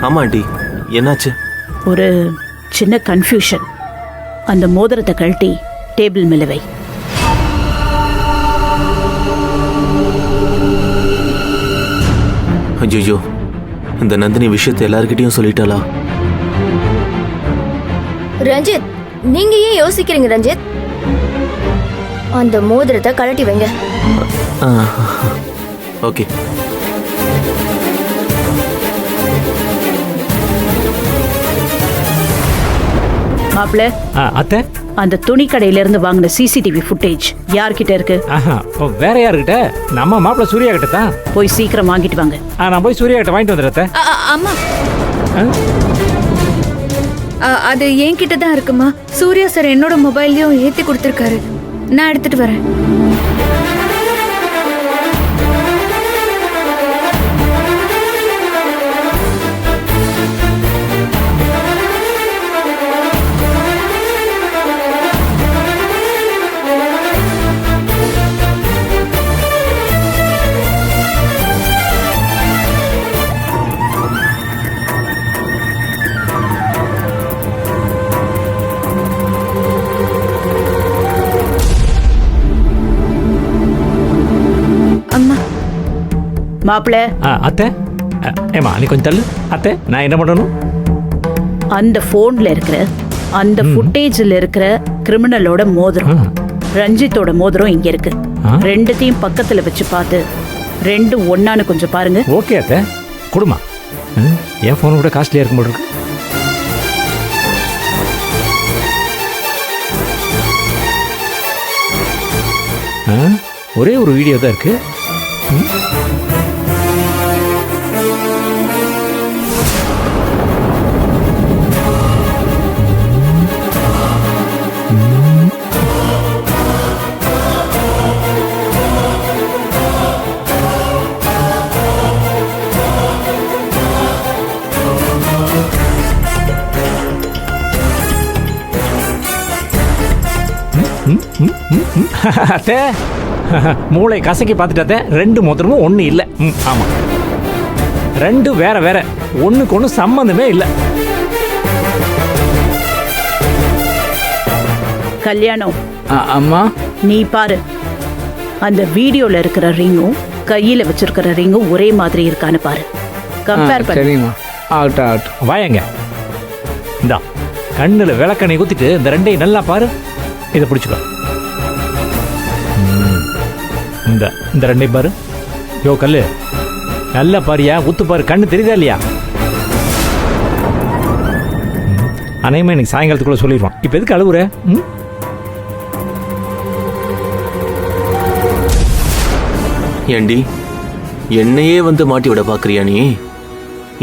ஆமா ஆண்டி, என்னாச்சு? ஒரு சின்ன கன்ஃபியூஷன். அந்த மோதிரத்தை கழட்டி டேபிள் மேல வை. ஐயோ, இந்த நந்தினி விஷயத்தை எல்லார்கிட்டயும் சொல்லிட்டாளா? ரஞ்சித், நீங்க ஏன் யோசிக்கிறீங்க ரஞ்சித்? அந்த மோதிரத்தை கழட்டி வைங்க. ஓகே. மாப்பிள்ள, அத்தை, அந்த துணி கடையில இருந்து வாங்கின சிசிடிவி ஃபுட்டேஜ் யார்கிட்ட இருக்கு? வேற யாருக்கிட்ட? நம்ம மாப்பிள்ள சூர்யா கிட்ட தான். போய் சீக்கிரம் வாங்கிட்டு வாங்க. நான் போய் சூர்யா கிட்ட வாங்கிட்டு வந்துடுறேன். அம்மா, அது என்கிட்ட தான் இருக்குமா. சூர்யா சார் என்னோட மொபைல்லையும் ஏத்தி கொடுத்துருக்காரு. நான் எடுத்துட்டு வரேன். மாப்பிள்ள, அத்தை, ஏமா நீ கொஞ்சம் தள்ளு. அத்தை, நான் என்ன பண்ணணும்? அந்த போன்ல இருக்கிற அந்த ஃபுட்டேஜ்ல இருக்கிற கிரிமினலோட மோதிரம், ரஞ்சித்தோட மோதிரம் இங்க இருக்கு. ரெண்டுத்தையும் பக்கத்துல வச்சு பார்த்து ரெண்டும் ஒன்னான்னு கொஞ்சம் பாருங்க. ஓகே அத்தை, கொடுமா. என் போன் கூட காஸ்ட்லியா இருக்கும் போல இருக்கு. ஒரே ஒரு வீடியோ தான் இருக்கு. மூளை கசக்கி பார்த்துட்டே, ரெண்டு மோதிரமும் ஒண்ணு இல்ல. ஆமா, ரெண்டு வேற வேற, ஒண்ணுக்கு ஒண்ணு சம்பந்தமே இல்ல. கல்யாணம், அம்மா நீ பாரு, அந்த வீடியோல இருக்கிற ரிங்கும் கையில வச்சிருக்கிற ரிங்கும் ஒரே மாதிரி இருக்கான்னு பாரு. கம்பேர் பண்ணு. சரிம்மா, ஆகட்டும் ஆகட்டும். வாயங்க, இந்தா கண்ணுல விளக்கணை குத்திட்டு இந்த ரெண்டையும் நல்லா பாரு. இதை பிடிச்சுக்கோ. இந்த ரெண்டையும் பாரு. யோ கல்லு, நல்லா பாரியா, குத்து பாரு. கண்ணு தெரியுதா இல்லையா? அனைமா இன்னைக்கு சாயங்காலத்துக்குள்ள சொல்லிடுவான். இப்ப எதுக்கு அழுவுற? ஏண்டி, என்னையே வந்து மாட்டி விட பாக்குறியா நீ?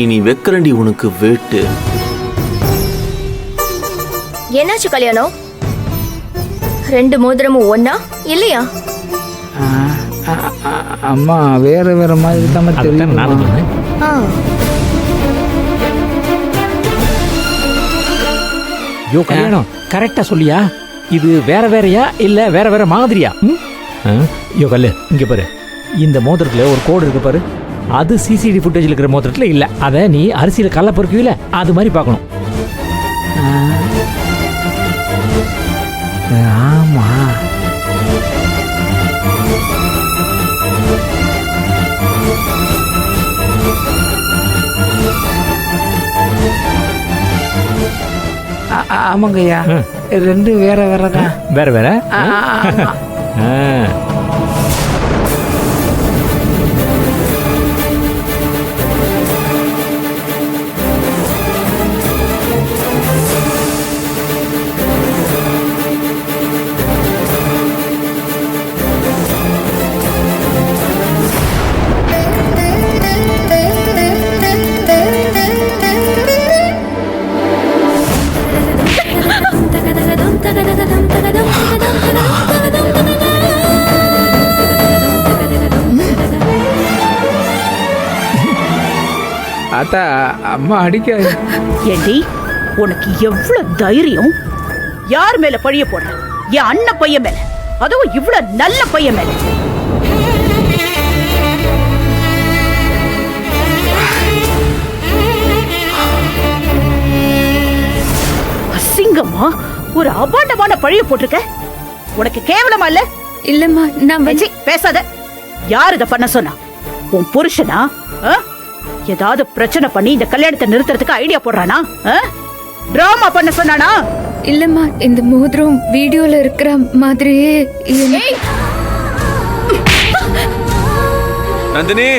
இனி வெக்கரண்டி உனக்கு வேட்டு. என்னாச்சு கல்யாணம்? ரெண்டு மோதிரமும் ஒன்னா இல்லையா? அம்மா வேற வேற மாதிரி தான் தெரியும். நானும் சொன்னேன். யோ கல்யாணம், கரெக்டா சொல்லியா? இது வேற வேறையா இல்ல வேற வேற மாதிரியா? யோ கல்லு, இங்க பாரு. இந்த மோதிரத்துல ஒரு கோடு இருக்கு பாரு. அது சிசிடிவி ஃபுட்டேஜ்ல இருக்கிற மோதிரத்துல இல்ல. அத நீ அரிசியில கல்ல பொறுக்குவில, அது மாதிரி பார்க்கணும். ஆமா, ஆமாங்கய்யா, ரெண்டும் வேற வேற தான். வேற வேற. அத்தா, அம்மா அடிக்க. ஏண்டி, உனக்கு எவ்வளவு தைரியம்? யார் மேல பழிய போடுற? என் அண்ணன் பையன் மேல, அதுவும் இவ்வளவு நல்ல பையன் மேல. தங்கம்மா, ஒரு அபாண்டமான பழிய போட்டிருக்க. உனக்கு கேவலமா இல்ல? இல்லம்மா, நான் வச்சி பேசாத. யார் இத பண்ண சொன்னா? உன் புருஷனா? ஏதாவது பிரச்சனை பண்ணி இந்த கல்யாணத்தை நிறுத்துறதுக்கு ஐடியா போடுறானா? டிராமா பண்ண சொன்னானா? இல்லம்மா, இந்த மோதிரம் வீடியோல இருக்கிற மாதிரியே நந்தினி